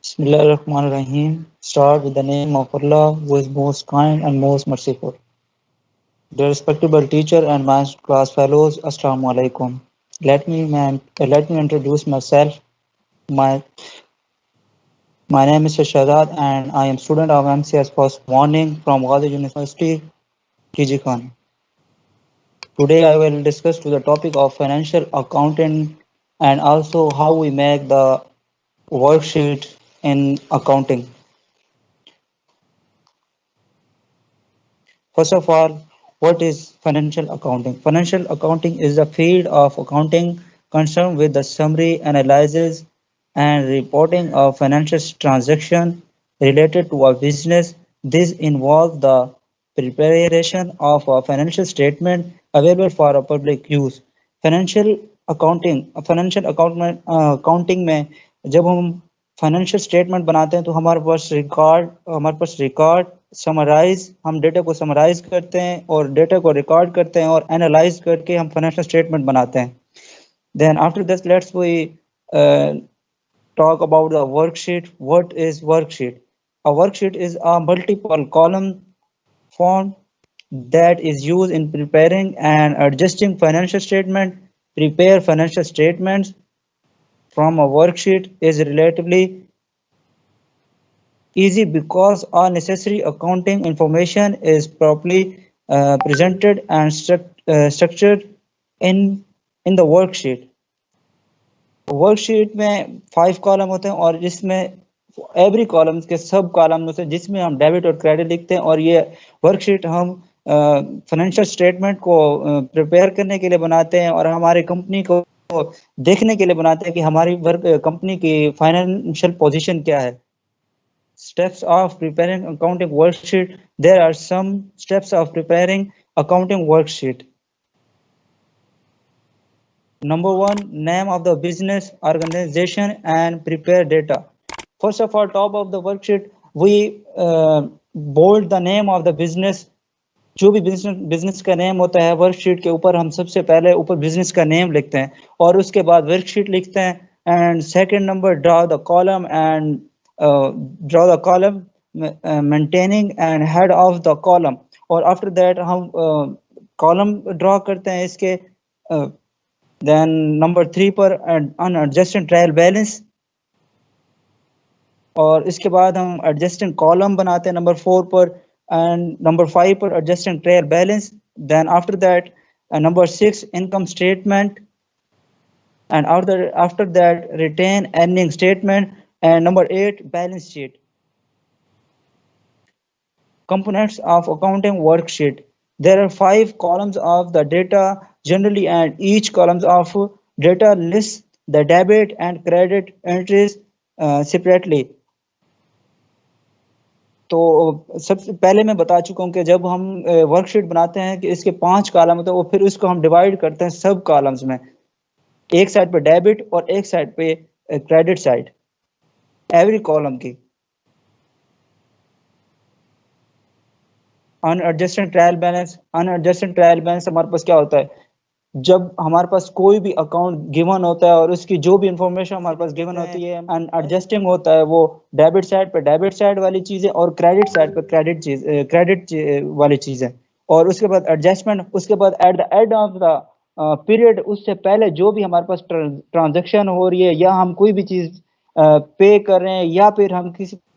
Bismillahirrahmanirrahim. Start with the name of Allah, who is most kind and most merciful. Dear respectable teacher and my class fellows, Assalamu alaikum. Let me introduce myself. My my name is Shahzad and I am student of MCS First Morning from Ghazi University, TG Khan. Today I will discuss to the topic of financial accounting and also how we make the worksheet in accounting. First of all, what is financial accounting? Financial accounting is the field of accounting concerned with the summary, analysis, and reporting of financial transactions related to a business. This involves the preparation of a financial statement available for a public use. Financial accounting में जब हम financial statement बनाते हैं तो हमारे पास record summarise हम data को summarise करते हैं और डेटा को रिकॉर्ड करते हैं और एनालाइज करके हम फाइनेंशियल स्टेटमेंट बनाते हैं. Then after this let's we talk about the worksheet. What is worksheet? A worksheet is a multiple column form that is used in preparing and adjusting financial statement. Prepare financial statements from a worksheet is relatively easy because all necessary accounting information is properly presented and structured in the worksheet. Worksheet में 5 column होते हैं और इसमें every column के सब column से जिसमें हम डेबिट और क्रेडिट लिखते हैं और ये वर्कशीट हम फाइनेंशियल स्टेटमेंट को प्रिपेयर करने के लिए बनाते हैं और हमारी कंपनी को देखने के लिए बनाते हैं कि हमारी कंपनी की फाइनेंशियल पोजीशन क्या है. Steps of preparing accounting worksheet. There are some steps of preparing accounting worksheet. Number 1, name of the business, organization, and prepare data. First of all, top of the worksheet, we bold the name of the business. जो भी business का name होता है worksheet के ऊपर हम सबसे पहले ऊपर बिजनेस का नेम लिखते हैं और उसके बाद वर्कशीट लिखते हैं. And second number draw the column maintaining and head of the column. और आफ्टर दैट हम कॉलम ड्रॉ करते हैं इसके. देन नंबर 3 पर अनएडजस्टेड ट्रायल बैलेंस और इसके बाद हम एडजस्टिंग कॉलम बनाते हैं नंबर 4 पर एंड नंबर 5 पर adjusting trial balance. Then after that number 6 income statement and after that retain earning statement and number 8 balance sheet. Components of accounting worksheet. There are 5 columns of the data generally and each columns of data lists the debit and credit entries separately. तो सबसे पहले मैं बता चुका हूँ कि जब हम वर्कशीट बनाते हैं कि इसके 5 कॉलम होते हैं वो फिर उसको हम डिवाइड करते हैं सब कॉलम्स में. एक साइड पे डेबिट और एक साइड पे क्रेडिट साइड एवरी कॉलम की. Unadjusted trial balance. Unadjusted trial balance हमारे पास क्या होता है जब हमारे पास कोई भी अकाउंट गिवन होता है और उसकी जो भी इंफॉर्मेशन हमारे पास गिवन होती है अनएडजस्टिंग होता है वो डेबिट साइड पे डेबिट साइड वाली चीजें और क्रेडिट साइड पे क्रेडिट वाली चीजें. और उसके बाद एडजस्टमेंट. उसके बाद at the end of the period उससे पहले जो भी हमारे पास ट्रांजैक्शन हो रही है या हम कोई भी चीज पे कर रहे हैं या फिर हम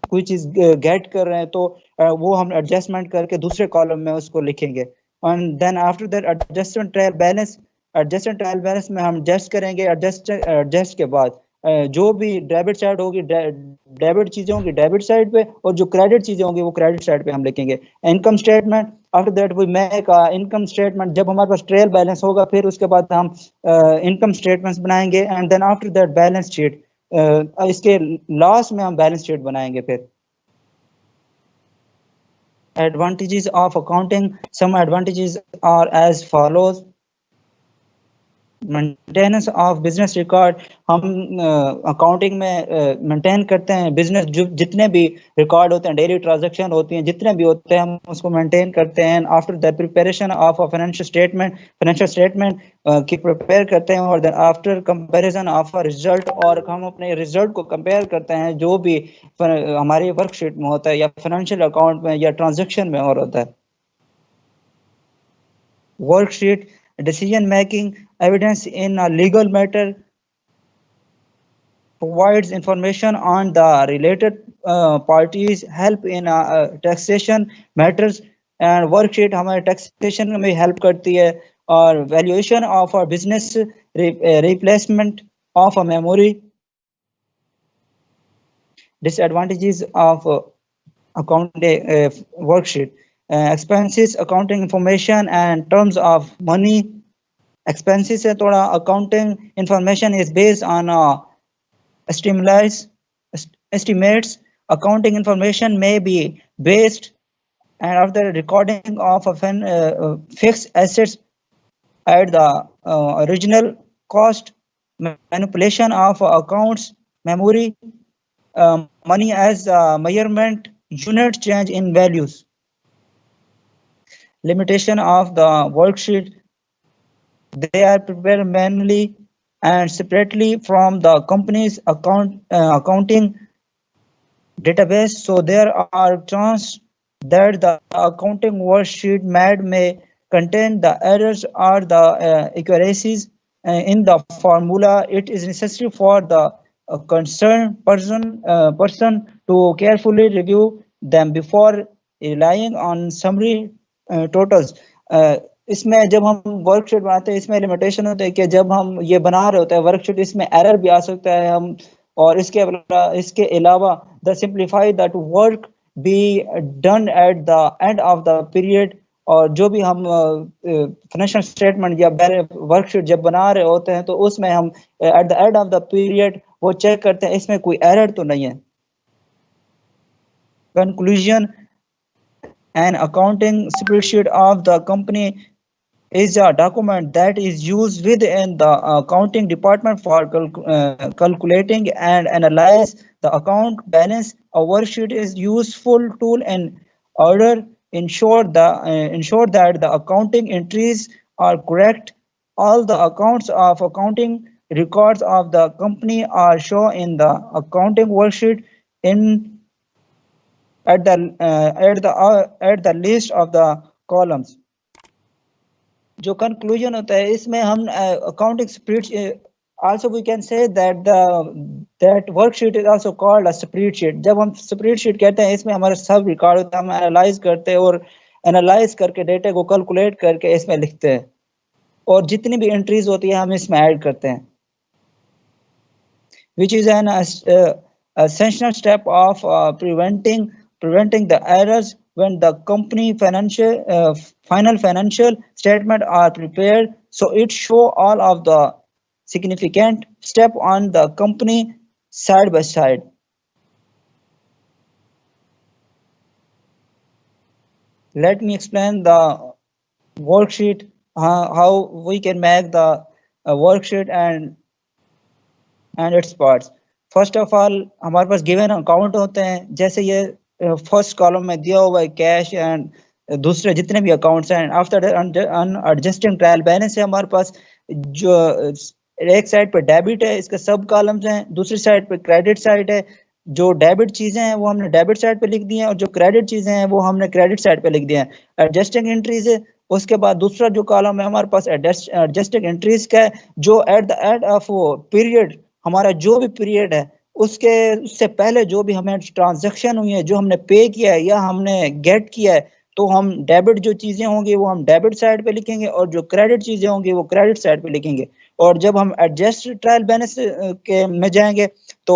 कोई चीज गेट कर रहे हैं तो वो हम एडजस्टमेंट करके दूसरे कॉलम में उसको लिखेंगे. And then after that adjustment trial balance. Adjustment trial balance में हम एडजस्ट करेंगे. एडजस्ट के बाद जो भी डेबिट साइड होगी डेबिट चीजें होंगी डेबिट साइड पे और जो क्रेडिट चीजें होंगी वो क्रेडिट साइड पे हम लिखेंगे. Income statement. After that we make income statement. जब हमारे पास ट्रायल बैलेंस होगा फिर उसके बाद हम इनकम स्टेटमेंट्स बनाएंगे and then after that balance sheet. इसके लास्ट में हम बैलेंस शीट बनाएंगे. फिर advantages of accounting. Some advantages are as follows. Maintenance of business record, हम अकाउंटिंग में मेंटेन करते हैं बिजनेस जो जितने भी रिकॉर्ड होते हैं, डेली ट्रांजैक्शन होती हैं, जितने भी होते हैं हम उसको मेंटेन करते हैं। After the preparation of a financial statement की प्रिपेयर करते हैं, और then after comparison of a result, और हम अपने रिजल्ट को कंपेयर करते हैं जो भी हमारी वर्कशीट में होता है या फाइनेंशियल अकाउंट में या ट्रांजेक्शन में और होता है। Worksheet, decision making, evidence in a legal matter, provides information on the related parties, help in taxation matters, and worksheet हमारे taxation में help करती है, और valuation of a business, replacement of a memory, disadvantages of account worksheet, expenses, accounting information and terms of money. Expenses है थोड़ा, accounting information is based on estimates. Estimates. Accounting information may be based and of the recording of fixed assets at the original cost, manipulation of accounts, memory, money as measurement unit change in values. Limitation of the worksheet, they are prepared manually and separately from the company's accounting database, so there are chances that the accounting worksheet may contain the errors or the accuracies in the formula. It is necessary for the concerned person to carefully review them before relying on summary totals. इसमें जब हम worksheet बनाते हैं इसमें limitation होता है कि जब हम ये बना रहे होते हैं वर्कशीट, इसमें एरर भी आ सकता है हम, और इसके अलावा the simplify that work be done at the end of the period, और जो भी हम फाइनेंशियल स्टेटमेंट या वर्कशीट जब बना रहे होते हैं तो उसमें हम at the end of the period वो चेक करते हैं इसमें कोई एरर तो नहीं है। Conclusion, an accounting spreadsheet of the company is a document that is used within the accounting department for calculating and analyze the account balance. A worksheet is useful tool in order ensure that the accounting entries are correct. All the accounts of accounting records of the company are shown in the accounting worksheet in at the list of the columns. जो conclusion होता है इसमें हम accounting spreadsheet, also we can say that that worksheet is also called a spreadsheet. जब हम spreadsheet कहते हैं इसमें हमारे सब रिकॉर्ड होता है, हम एनालाइज करते हैं और एनालाइज करके डेटा को कैलकुलेट करके इसमें लिखते हैं, और जितनी भी एंट्रीज होती है हम इसमें ऐड करते हैं, which is an essential step of preventing the errors when the company final financial statement are prepared, so it show all of the significant step on the company side by side. Let me explain the worksheet, how we can make the worksheet and its parts. First of all हमारे पास given account होते हैं, जैसे ये first column में दिया हुआ है cash and दूसरे जितने भी अकाउंट्स हैं, आफ्टर एडजस्टिंग ट्रायल बैलेंस है हमारे पास, जो एक साइड पे डेबिट है इसके सब कॉलम्स हैं, दूसरी साइड पे क्रेडिट साइड है, जो डेबिट चीजें हैं वो हमने डेबिट साइड पे लिख दी हैं और जो क्रेडिट चीजें हैं वो हमने क्रेडिट साइड पे लिख दी हैं। एडजस्टिंग एंट्रीज है, उसके बाद दूसरा जो कॉलम है हमारे पास एडजस्टिंग एंट्रीज का है, जो at the end of period हमारा जो भी पीरियड है उससे पहले जो भी हमें ट्रांजैक्शन हुई है, जो हमने पे किया है या हमने गेट किया है, तो हम डेबिट जो चीजें होंगी वो हम डेबिट साइड पे लिखेंगे और जो क्रेडिट चीजें होंगी वो क्रेडिट साइड पे लिखेंगे। और जब हम एडजस्ट ट्रायल बैलेंस के में जाएंगे तो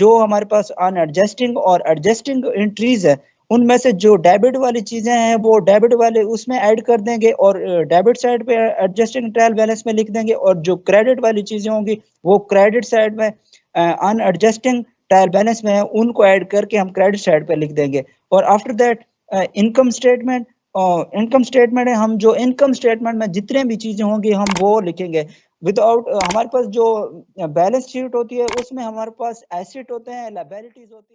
जो हमारे पास अनएडजस्टिंग और एडजस्टिंग एंट्रीज है उनमें से जो डेबिट वाली चीजें हैं वो डेबिट वाले उसमें ऐड कर देंगे और डेबिट साइड पे एडजस्टिंग ट्रायल बैलेंस में लिख देंगे, और जो क्रेडिट वाली चीजें होंगी वो क्रेडिट साइड में अनएडजस्टिंग ट्रायल बैलेंस में है उनको ऐड करके हम क्रेडिट साइड पे लिख देंगे। और आफ्टर दैट इनकम स्टेटमेंट है, हम जो इनकम स्टेटमेंट में जितने भी चीजें होंगी हम वो लिखेंगे। विदाउट हमारे पास जो बैलेंस शीट होती है उसमें हमारे पास एसेट होते हैं, लायबिलिटीज होती है।